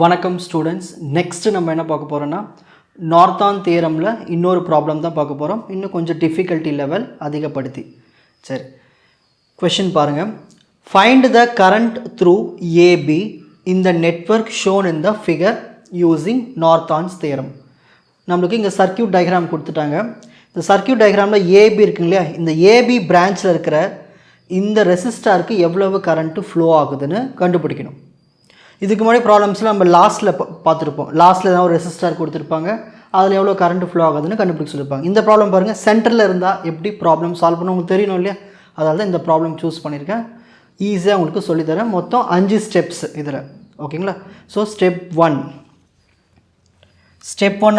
வணக்கம் students. Next நம்ம என்ன பார்க்க போகிறோன்னா நார்த்தான் தியரமில் இன்னொரு ப்ராப்ளம் தான் பார்க்க போகிறோம். இன்னும் கொஞ்சம் டிஃபிகல்ட்டி லெவல் அதிகப்படுத்தி. சரி, கொஷின் பாருங்கள். Find the current through AB in the network shown in the figure using Norton's theorem. நம்மளுக்கு இங்கே சர்க்கியூட் டயக்ராம் கொடுத்துட்டாங்க. இந்த சர்க்கியூட் டயக்ராமில் ஏபி இருக்குங்க இல்லையா, இந்த ஏபி பிரான்ச்சில் இருக்கிற இந்த ரெசிஸ்டாருக்கு எவ்வளவு கரண்ட்டு ஃப்ளோ ஆகுதுன்னு கண்டுபிடிக்கணும். இதுக்கு முன்னாடி ப்ராப்ளம்ஸில் நம்ம லாஸ்ட்டில் பார்த்துருப்போம். லாஸ்ட்டில் தான் ஒரு ரெசிஸ்டார் கொடுத்துருப்பாங்க, அதில் எவ்வளோ கரண்ட் ஃப்ளோ ஆகுதுன்னு கண்டுபிடிக்க சொல்லியிருப்பாங்க. இந்த ப்ராப்ளம் பாருங்கள், சென்டரில் இருந்தால் எப்படி ப்ராப்ளம் சால்வ் பண்ண உங்களுக்கு தெரியணும் இல்லையா, அதனால தான் இந்த ப்ராப்ளம் சூஸ் பண்ணியிருக்கேன். ஈஸியாக உங்களுக்கு சொல்லித்தரேன். மொத்தம் 5 ஸ்டெப்ஸ் இதில், ஓகேங்களா. ஸோ ஸ்டெப் 1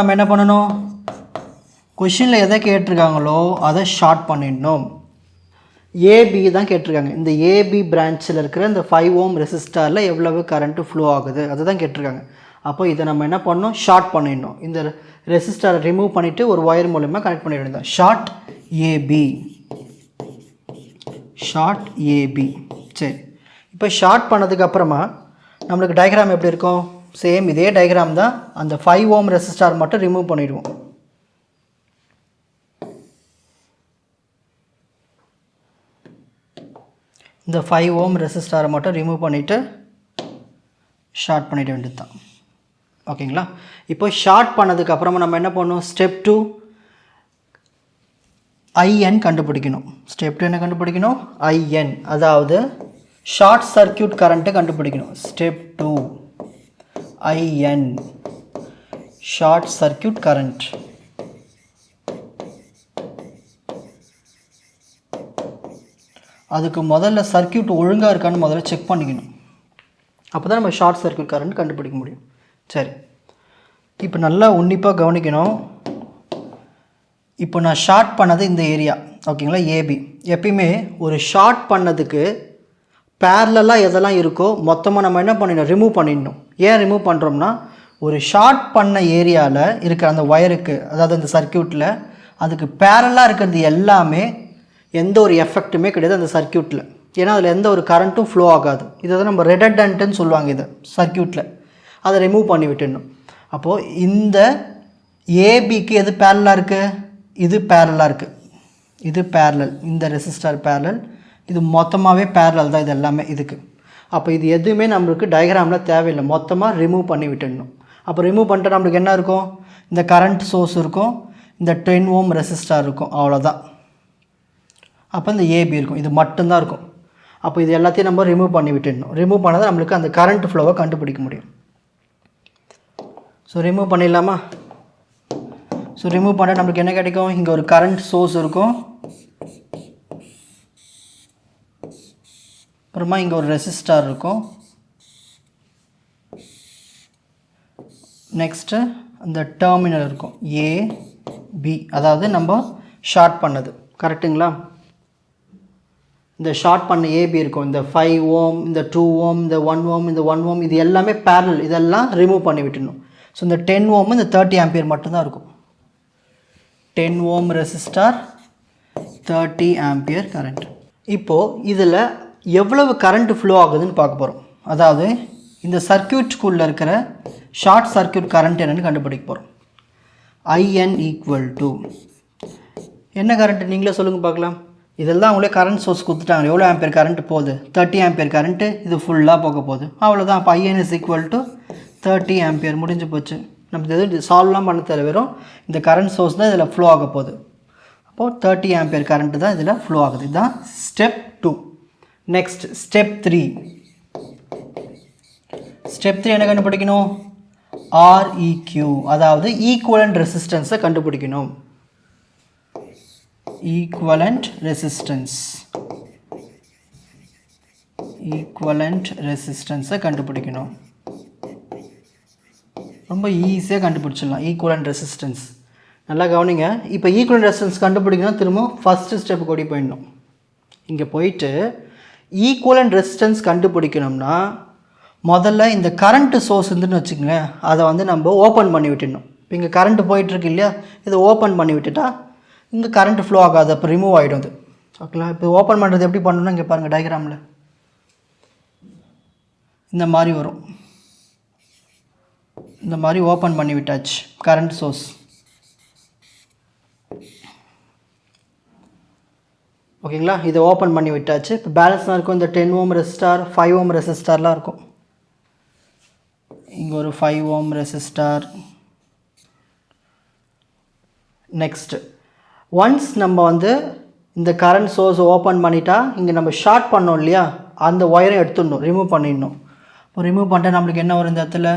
நம்ம என்ன பண்ணணும், கொஷினில் எதை கேட்டிருக்காங்களோ அதை ஷார்ட் பண்ணிடணும். ஏபி தான் கேட்டிருக்காங்க. இந்த ஏபி பிரான்ச்சில் இருக்கிற இந்த 5 ஓம் ரெசிஸ்டாரில் எவ்வளவு கரண்ட்டு ஃப்ளோ ஆகுது அதை தான் கேட்டிருக்காங்க. அப்போ இதை நம்ம என்ன பண்ணணும், ஷார்ட் பண்ணிடணும். இந்த ரெசிஸ்டாரை ரிமூவ் பண்ணிவிட்டு ஒரு ஒயர் மூலமாக கனெக்ட் பண்ணிட வேண்டியது. Short AB. சரி, இப்போ ஷார்ட் பண்ணதுக்கப்புறமா நம்மளுக்கு டயக்ராம் எப்படி இருக்கும், சேம் இதே டயக்ராம் தான். அந்த 5 ஓம் ரெசிஸ்டார் மட்டும் ரிமூவ் பண்ணிவிடுவோம். இந்த 5 ஓம் ரெசிஸ்டாரை மட்டும் ரிமூவ் பண்ணிவிட்டு ஷார்ட் பண்ணிட வேண்டியது தான், ஓகேங்களா. இப்போ ஷார்ட் பண்ணதுக்கப்புறமா நம்ம என்ன பண்ணணும், ஸ்டெப் 2 IN கண்டுபிடிக்கணும். ஸ்டெப் 2 என்ன கண்டுபிடிக்கணும், IN, அதாவது ஷார்ட் சர்க்கியூட் கரண்ட்டு கண்டுபிடிக்கணும். Step 2 IN, short circuit current. அதுக்கு முதல்ல சர்க்கியூட் ஒழுங்காக இருக்கான்னு முதல்ல செக் பண்ணிக்கணும். அப்போ தான் நம்ம ஷார்ட் சர்க்கியூட் கரண்ட் கண்டுபிடிக்க முடியும். சரி, இப்போ நல்லா உன்னிப்பாக கவனிக்கணும். இப்போ நான் ஷார்ட் பண்ணது இந்த ஏரியா, ஓகேங்களா, ஏபி. எப்பயுமே ஒரு ஷார்ட் பண்ணதுக்கு பேரலாக எதெல்லாம் இருக்கோ மொத்தமாக நம்ம என்ன பண்ணிடணும், ரிமூவ் பண்ணிடணும். ஏன் ரிமூவ் பண்ணுறோம்னா, ஒரு ஷார்ட் பண்ண ஏரியாவில் இருக்கிற அந்த ஒயருக்கு, அதாவது அந்த சர்க்கியூட்டில் அதுக்கு பேரலாக இருக்கிறது எல்லாமே எந்த ஒரு எஃபெக்ட்டுமே கிடையாது அந்த சர்க்கியூட்டில். ஏன்னா அதில் எந்த ஒரு கரண்ட்டும் ஃப்ளோ ஆகாது. இதை தான் நம்ம ரெடண்டன்ட்டுன்னு சொல்லுவாங்க இதை சர்க்கியூட்டில். அதை ரிமூவ் பண்ணி விட்டுடணும். அப்போது இந்த ஏபிக்கு எது பேரலாக இருக்குது, இது பேரலாக இருக்குது, இது பேரலல், இந்த ரெசிஸ்டார் பேரலல், இது மொத்தமாகவே பேரலல் தான் இது எல்லாமே இதுக்கு. அப்போ இது எதுவுமே நம்மளுக்கு டயக்ராமில் தேவையில்லை, மொத்தமாக ரிமூவ் பண்ணி விட்டுடணும். அப்போ ரிமூவ் பண்ணிட்டு நம்மளுக்கு என்ன இருக்கும், இந்த கரண்ட் சோர்ஸ் இருக்கும், இந்த 10 ஓம் ரெசிஸ்டார் இருக்கும், அவ்வளோதான். அப்போ இந்த ஏபி இருக்கும், இது மட்டும்தான் இருக்கும். அப்போ இது எல்லாத்தையும் நம்ம ரிமூவ் பண்ணி விட்டுடணும். ரிமூவ் பண்ணால் நம்மளுக்கு அந்த கரண்ட் ஃப்ளோவை கண்டுபிடிக்க முடியும். ஸோ ரிமூவ் பண்ணிடலாமா. ஸோ ரிமூவ் பண்ணால் நம்மளுக்கு என்ன கிடைக்கும், இங்கே ஒரு கரண்ட் சோர்ஸ் இருக்கும், அப்புறமா இங்கே ஒரு ரெசிஸ்டார் இருக்கும், நெக்ஸ்ட்டு அந்த டெர்மினல் இருக்கும் ஏபி, அதாவது நம்ம ஷார்ட் பண்ணது, கரெக்டுங்களா. இந்த ஷார்ட் பண்ண ஏபி இருக்கும், இந்த 5 ஓம், இந்த 2 ஓம், இந்த 1 ஓம், இந்த 1 ஓம், இது எல்லாமே பேரல், இதெல்லாம் ரிமூவ் பண்ணி விட்டுணும். ஸோ இந்த 10 ஓம் இந்த 30 ஆம்பியர் மட்டும்தான் இருக்கும். 10 ஓம் ரெசிஸ்டார், 30 ஆம்பியர் கரண்ட். இப்போது இதில் எவ்வளவு கரண்ட் ஃப்ளோ ஆகுதுன்னு பார்க்க போகிறோம். அதாவது இந்த சர்க்கியூட்குள்ளே இருக்கிற ஷார்ட் சர்க்கியூட் கரண்ட் என்னென்னு கண்டுபிடிக்க போகிறோம். IN ஈக்குவல் டு என்ன கரண்ட்டு நீங்களே சொல்லுங்கள் பார்க்கலாம். இதெல்லாம் அவங்களே கரண்ட் சோர்ஸ் கொடுத்துட்டாங்க, எவ்வளோ ஆம்பியர் கரண்ட் போகுது, 30 ஆம்பியர் கரண்ட்டு, இது ஃபுல்லாக போக போகுது, அவ்வளோதான். அப்போ IN is equal to 30 ampere, முடிஞ்சு போச்சு. நம்ம எதுவும் சால்வ்லாம் பண்ண தேவை, வெறும் இந்த கரண்ட் சோர்ஸ் தான் இதில் ஃப்ளோ ஆக போகுது. அப்போது 30 ஆம்பியர் கரண்ட்டு தான் இதில் ஃப்ளோ ஆகுது. இதுதான் ஸ்டெப் 2. Next step 3. ஸ்டெப் 3 என்ன கண்டுபிடிக்கணும், REQ, அதாவது ஈக்குவலண்ட் ரெசிஸ்டன்ஸை கண்டுபிடிக்கணும். ஈக்குவலண்ட் ரெசிஸ்டன்ஸை கண்டுபிடிக்கணும். ரொம்ப ஈஸியாக கண்டுபிடிச்சிடலாம் ஈக்குவலண்ட் ரெசிஸ்டன்ஸ். நல்லா கவனிங்க. இப்போ ஈக்குவலண்ட் ரெசிஸ்டன்ஸ் கண்டுபிடிக்கணும், திரும்ப ஃபஸ்ட்டு ஸ்டெப்பு கூடி போயிடணும். இங்கே போயிட்டு ஈக்குவலண்ட் ரெசிஸ்டன்ஸ் கண்டுபிடிக்கணும்னா முதல்ல இந்த கரண்ட்டு சோர்ஸ் இருந்துன்னு வச்சுக்கோங்களேன், அதை வந்து நம்ம ஓப்பன் பண்ணி விட்டுடணும். இப்போ இங்கே கரண்ட்டு போயிட்டுருக்கு இல்லையா, இதை ஓப்பன் பண்ணி விட்டுட்டா இங்கே கரண்ட் ஃப்ளோ ஆகாது, அப்போ ரிமூவ் ஆகிடும் அது, ஓகேங்களா. இப்போ ஓப்பன் பண்ணுறது எப்படி பண்ணணும்னா இங்கே பாருங்கள் டயக்ராமில் இந்த மாதிரி வரும். இந்த மாதிரி ஓப்பன் பண்ணி விட்டாச்சு கரண்ட் சோர்ஸ். ஓகேங்களா, இதை ஓப்பன் பண்ணி விட்டாச்சு. இப்போ பேலன்ஸ்லாம் இருக்கும் இந்த 10 ஓம் ரெசிஸ்டார், 5 ஓம் ரெசிஸ்டார்லாம் இருக்கும். இங்கே ஒரு 5 ஓம் ரெசிஸ்டார். நெக்ஸ்ட்டு ஒன்ஸ் நம்ம வந்து இந்த கரண்ட் சோர்ஸ் ஓப்பன் பண்ணிட்டா இங்கே நம்ம ஷார்ட் பண்ணோம் இல்லையா, அந்த ஒயரை எடுத்துடணும், ரிமூவ் பண்ணிடணும். இப்போ ரிமூவ் பண்ணிட்டா நம்மளுக்கு என்ன வரும், இந்த இடத்துல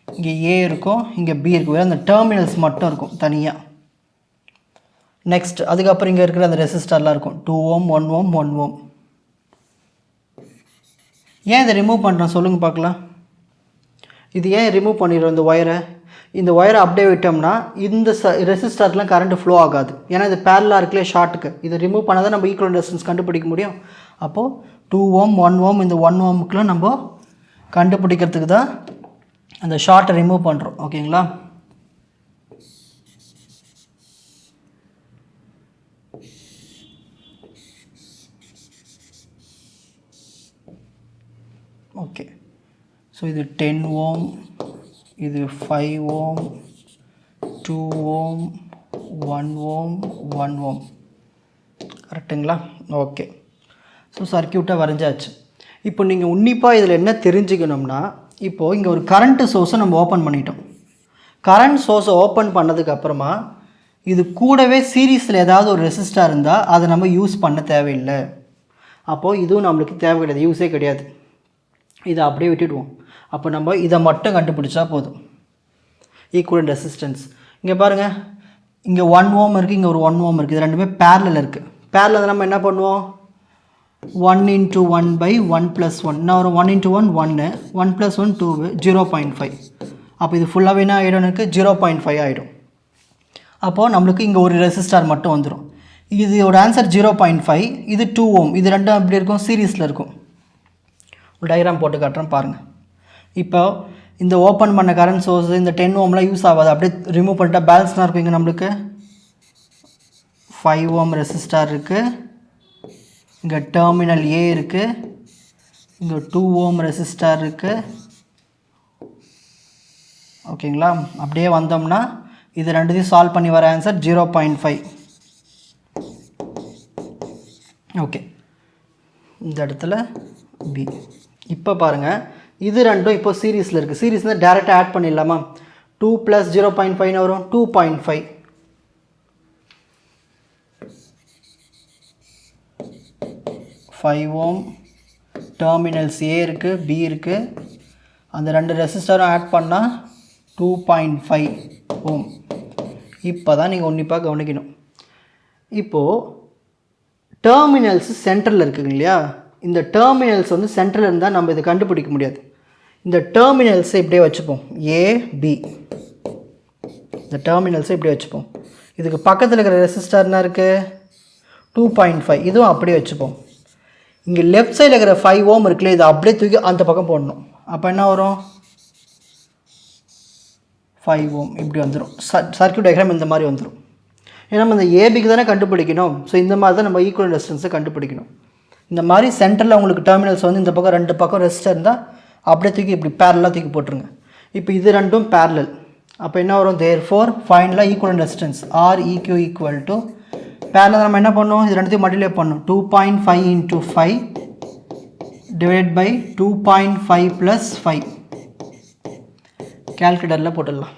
இங்கே ஏ இருக்கும், இங்கே பி இருக்கும், அந்த டெர்மினல்ஸ் மட்டும் இருக்கும் தனியாக. நெக்ஸ்ட் அதுக்கப்புறம் இங்கே இருக்கிற அந்த ரெசிஸ்டர்லாம் இருக்கும் 2 ஓம் 1 ஓம் 1 ஓம். ஏன் இதை ரிமூவ் பண்ணுறோம் சொல்லுங்கள் பார்க்கலாம். இது ஏன் ரிமூவ் பண்ணிடுறோம் இந்த ஒயரை? இந்த ஒயரை அப்படியே விட்டோம்னா இந்த ரெசிஸ்டர்லாம் கரண்ட் ஃப்ளோ ஆகாது. ஏன்னா இது பேரலாக இருக்குல்ல ஷார்ட்டுக்கு. இதை ரிமூவ் பண்ணால் தான் நம்ம ஈக்குவலன்ட் ரெசிஸ்டன்ஸ் கண்டுபிடிக்க முடியும். அப்போது 2 ஓம் 1 ஓம் இந்த 1 ஓமுக்குலாம் நம்ம கண்டுபிடிக்கிறதுக்கு தான் அந்த ஷார்ட்டை ரிமூவ் பண்ணுறோம். ஓகேங்களா, ஓகே. ஸோ இது 10 ஓம், இது 5 ஓம், 2 ஓம், 1 ஓம் 1 ஓம். கரெக்டுங்களா? ஓகே. ஸோ சர்க்கியூட்டை வரைஞ்சாச்சு. இப்போ நீங்கள் உன்னிப்பாக இதில் என்ன தெரிஞ்சுக்கணும்னா, இப்போது இங்கே ஒரு கரண்ட்டு சோர்ஸை நம்ம ஓப்பன் பண்ணிட்டோம். கரண்ட் சோர்ஸை ஓப்பன் பண்ணதுக்கப்புறமா இது கூடவே சீரீஸில் ஏதாவது ஒரு ரெசிஸ்டார் இருந்தால் அதை நம்ம யூஸ் பண்ண தேவையில்லை. அப்போது இதுவும் நம்மளுக்கு தேவை கிடையாது, யூஸே கிடையாது. இதை அப்படியே விட்டுடுவோம். அப்போ நம்ம இதை மட்டும் கண்டுபிடிச்சா போதும், ஈக்குவலன்ட் ரெசிஸ்டன்ஸ். இங்கே பாருங்கள், இங்கே 1 ஓம் இருக்குது, இங்கே ஒரு 1 ஓம் இருக்குது, இது ரெண்டுமே பேரலல் இருக்குது. பேரலல் நம்ம என்ன பண்ணுவோம், 1 × 1 / 1 + 1. நான் ஒரு 1 × 1 1, 1 + 1 2, 0.5. அப்போ இது ஃபுல்லாகவே என்ன ஆகிடும், எனக்கு 0.5 ஆகிடும். அப்போது நம்மளுக்கு இங்கே ஒரு ரெசிஸ்டார் மட்டும் வந்துடும். இதோட ஆன்சர் 0.5. இது 2 ஓம், இது ரெண்டும் எப்படி இருக்கும், சீரீஸில் இருக்கும். ஒரு டயக்ராம் போட்டு காட்டுறேன் பாருங்கள். இப்போ இந்த ஓப்பன் பண்ண கரண்ட் சோர்ஸ் இந்த 10 ஓம்லாம் யூஸ் ஆகாது, அப்படியே ரிமூவ் பண்ணிட்டா பேலன்ஸ்லாம் இருக்கும். இங்கே நம்மளுக்கு 5 ஓம் ரெசிஸ்டார் இருக்குது, இங்கே டெர்மினல் ஏ இருக்குது, இங்கே 2 ஓம் ரெசிஸ்டார் இருக்குது. ஓகேங்களா, அப்படியே வந்தோம்னா இது ரெண்டுத்தையும் சால்வ் பண்ணி வர ஆன்சர் 0.5. ஓகே, இந்த இடத்துல பி. இப்போ பாருங்கள், இது ரெண்டும் இப்போ சீரீஸில் இருக்குது. சீரீஸ்னால் டேரெக்டாக ஆட் பண்ணிடலாமா? 2 + 0.5 வரும், 2.5. 5 ஓம், டெர்மினல்ஸ் ஏ இருக்குது, பி இருக்குது, அந்த ரெண்டு ரெசிஸ்டரும் ஆட் பண்ணால் 2.5 ஓம். இப்போ தான் நீங்கள் உன்னிப்பாக கவனிக்கணும். இப்போது டெர்மினல்ஸ் சென்டரில் இருக்குங்க இல்லையா, இந்த டெர்மினல்ஸ் வந்து சென்டரில் இருந்தால் நம்ம இதை கண்டுபிடிக்க முடியாது. இந்த டெர்மினல்ஸை இப்படியே வச்சுப்போம், ஏ பி. இந்த டெர்மினல்ஸை இப்படியே வச்சுப்போம். இதுக்கு பக்கத்தில் இருக்கிற ரெசிஸ்டர் என்ன இருக்குது, 2.5. இதுவும் அப்படியே வச்சுப்போம். இங்கே லெஃப்ட் சைடில் இருக்கிற 5 ஓம் இருக்குல்ல, இதை அப்படியே தூக்கி அந்த பக்கம் போடணும். அப்போ என்ன வரும், 5 ஓம் இப்படி வந்துடும். சர்க்யூட் டயக்ராம் இந்த மாதிரி வந்துடும். ஏன்னா நம்ம இந்த ஏபிக்கு தானே கண்டுபிடிக்கணும். ஸோ இந்த மாதிரி தான் நம்ம ஈக்குவலன்ட் ரெசிஸ்டன்ஸை கண்டுபிடிக்கணும். இந்த மாதிரி சென்டரில் உங்களுக்கு டெர்மினல்ஸ் வந்து இந்த பக்கம் 2 பக்கம் ரெசிஸ்டர் இருந்தால் அப்படியே தூக்கி இப்படி பேரலாக தூக்கி போட்டுருங்க. இப்போ இது ரெண்டும் பேரலல். அப்போ என்ன வரும், தேர்ஃபோர் ஃபைனலாக ஈக்குவலன்ட் ரெசிஸ்டன்ஸ் REQ = பேரலல் நம்ம என்ன பண்ணோம், இது ரெண்டுத்தையும் மல்டிப்ளை பண்ணணும். 2.5 × 5 / 2.5 + 5. கால்குலேட்டரில் போட்டுடலாம்.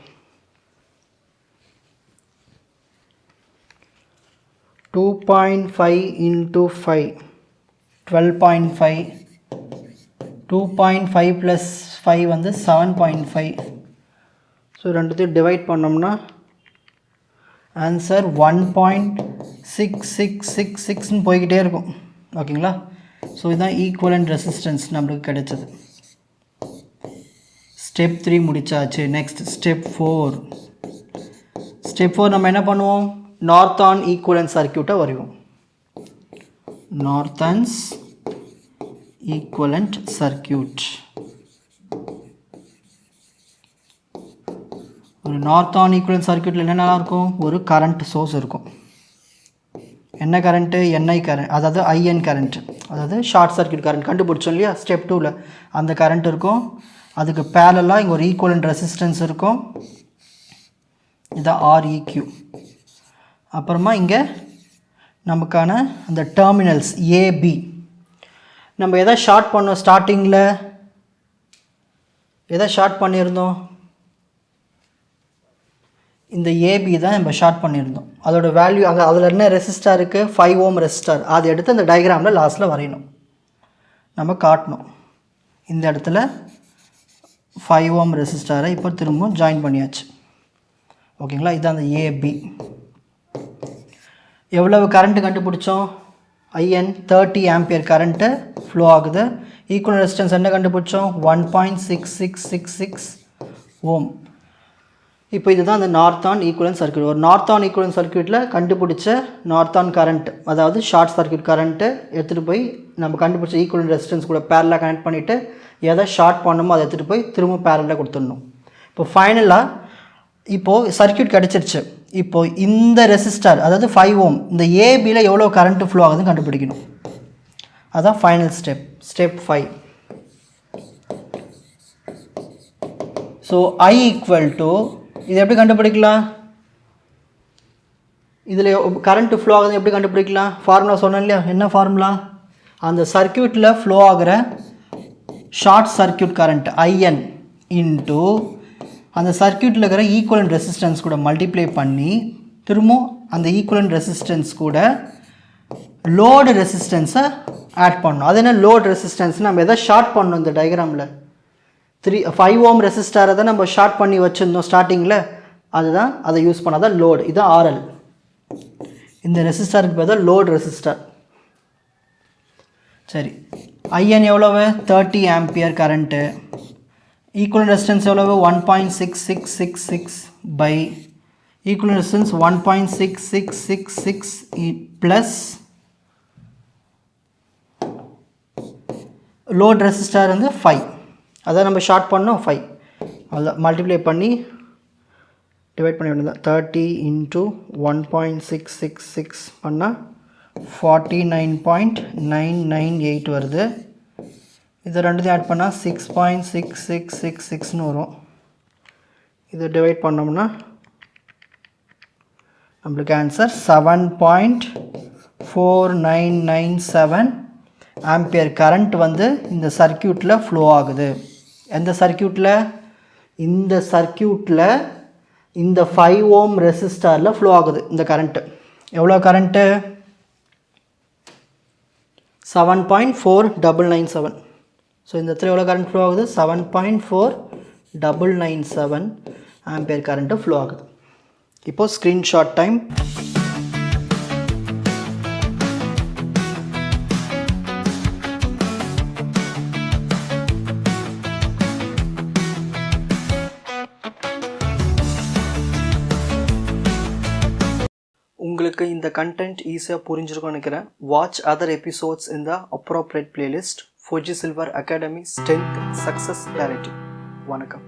2.5 × 5 12.5. 2.5 + 5 வந்து 7.5. ஸோ ரெண்டுத்தையும் டிவைட் பண்ணோம்னா ஆன்சர் 1.6666ன்னு போய்கிட்டே இருக்கும். ஓகேங்களா, ஸோ இதுதான் ஈக்குவலன்ட் ரெசிஸ்டன்ஸ் நம்மளுக்கு கிடைச்சது. ஸ்டெப் 3 முடிச்சாச்சு. Next step 4. ஸ்டெப் 4 நம்ம என்ன பண்ணுவோம், நார்த்தான் ஈக்குவலன்ட் சர்க்யூட்டை வரைவோம். நார்த்தன்ஸ் ஈக்குவலன்ட் சர்க்யூட். ஒரு நார்த்தான் ஈக்குவலன்ட் சர்க்யூட்டில் என்னென்னலாம் இருக்கும், ஒரு கரண்ட் சோர்ஸ் இருக்கும். என்ன கரண்ட்டு, NI கரண்ட், அதாவது IN கரண்ட், அதாவது ஷார்ட் சர்க்யூட் கரண்ட் கண்டுபிடிச்சோம் இல்லையா ஸ்டெப் 2ல், அந்த கரண்ட் இருக்கும். அதுக்கு பேரலாக இங்கே ஒரு ஈக்குவலண்ட் ரெசிஸ்டன்ஸ் இருக்கும், இதான் REQ. அப்புறமா இங்கே நமக்கான அந்த டெர்மினல்ஸ் AB. நம்ம எதை ஷார்ட் பண்ணோம் ஸ்டார்டிங்கில், எதை ஷார்ட் பண்ணியிருந்தோம், இந்த AB தான் நம்ம ஷார்ட் பண்ணியிருந்தோம். அதோட வேல்யூ அங்கே அதில் என்ன ரெசிஸ்டார் இருக்குது, 5 ஓம் ரெசிஸ்டார். அதை எடுத்து அந்த டயக்ராமில் லாஸ்ட்டில் வரையணும், நம்ம காட்டணும். இந்த இடத்துல 5 ஓம் ரெசிஸ்டாரை இப்போ திரும்பவும் ஜாயின் பண்ணியாச்சு. ஓகேங்களா, இதுதான் அந்த AB. எவ்வளவு கரண்ட்டு கண்டுபிடிச்சோம், IN 30 ஆம்பியர் கரண்ட்டு ஃப்ளோ ஆகுது. ஈக்குவல் ரெசிஸ்டன்ஸ் என்ன கண்டுபிடிச்சோம், 1.6666 ஓம். இப்போ இதுதான் அந்த நார்த்தான் ஈக்குவலன்ட் சர்க்யூட். ஒரு நார்த்தான் ஈக்குவலன்ட் சர்க்யூட்டில் கண்டுபிடிச்ச நார்த்தான் கரண்ட், அதாவது ஷார்ட் சர்க்யூட் கரண்ட்டு எடுத்துகிட்டு போய் நம்ம கண்டுபிடிச்ச ஈக்குவலன்ட் ரெசிஸ்டன்ஸ் கூட பேரலாக கனெக்ட் பண்ணிவிட்டு எதை ஷார்ட் பண்ணணுமோ அதை எடுத்துகிட்டு போய் திரும்ப பேரலாக கொடுத்துடணும். இப்போ ஃபைனலாக இப்போது சர்க்யூட் கிடச்சிருச்சு. இப்போது இந்த ரெசிஸ்டார் அதாவது 5 ஓம் இந்த ஏபியில் எவ்வளோ கரண்ட்டு ஃப்ளோ ஆகுதுன்னு கண்டுபிடிக்கணும். அதுதான் final step, step 5. So I equal to, இது எப்படி கண்டுபிடிக்கலாம், இதில் கரண்ட்டு ஃப்ளோ ஆகுது எப்படி கண்டுபிடிக்கலாம், ஃபார்முலா சொன்னேன் இல்லையா, என்ன ஃபார்முலா, அந்த சர்க்யூட்டில் ஃப்ளோ ஆகிற short circuit current IN into அந்த சர்க்யூட்டில் இருக்கிற ஈக்குவலண்ட் ரெசிஸ்டன்ஸ் கூட மல்டிப்ளை பண்ணி திரும்பவும் அந்த ஈக்குவலண்ட் ரெசிஸ்டன்ஸ் கூட லோடு ரெசிஸ்டன்ஸை ஆட் பண்ணணும். அது என்ன லோடு ரெசிஸ்டன்ஸ், நம்ம எதை ஷார்ட் பண்ணணும் இந்த டயக்ராமில், 5 ஓம் ரெசிஸ்டாரை தான் நம்ம ஷார்ட் பண்ணி வச்சுருந்தோம் ஸ்டார்டிங்கில், அதுதான் அதை யூஸ் பண்ணாதான் லோடு. இதுதான் RL. இந்த ரெசிஸ்டாருக்கு பேர் தான் லோடு ரெசிஸ்டார். சரி, IN எவ்வளவு, 30 ஆம்பியர் கரண்ட்டு. ஈக்குவலண்ட் ரெசிஸ்டன்ஸ் எவ்வளவு, 1.6666 by equivalent resistance 1.6666 plus load resistor வந்து 5, அதான் நம்ம ஷார்ட் பண்ணோம் 5. அதில் மல்டிப்ளை பண்ணி டிவைட் பண்ணி வேண்டியது 30 இன்ட்டு 1.666 பண்ணால் 49.998 வருது. இது ரெண்டுத்தையும் ஆட் பண்ணால் 6.6666ன்னு வரும். இதை டிவைட் பண்ணோம்னா நம்மளுக்கு ஆன்சர் 7.4997 ஆம்பியர் கரண்ட் வந்து இந்த சர்க்யூட்டில் ஃப்ளோ ஆகுது. எந்த சர்க்யூட்டில், இந்த சர்க்யூட்டில் இந்த 5 ஓம் ரெசிஸ்டாரில் ஃப்ளோ ஆகுது இந்த கரண்ட்டு. எவ்வளோ கரண்ட்டு, 7.4997. ஸோ இந்த இடத்துல எவ்வளோ கரண்ட் ஃப்ளோ ஆகுது, 7.4997 ஆம்பியர் கரண்ட்டு ஃப்ளோ ஆகுது. இப்போது ஸ்க்ரீன்ஷாட் டைம். உங்களுக்கு இந்த கண்டென்ட் ஈஸியாக புரிஞ்சிருக்கும்னு நினைக்கிறேன். வாட்ச் அதர் எபிசோட்ஸ் இன் த appropriate playlist. Fuji silver academy, strength, success, clarity. வணக்கம்.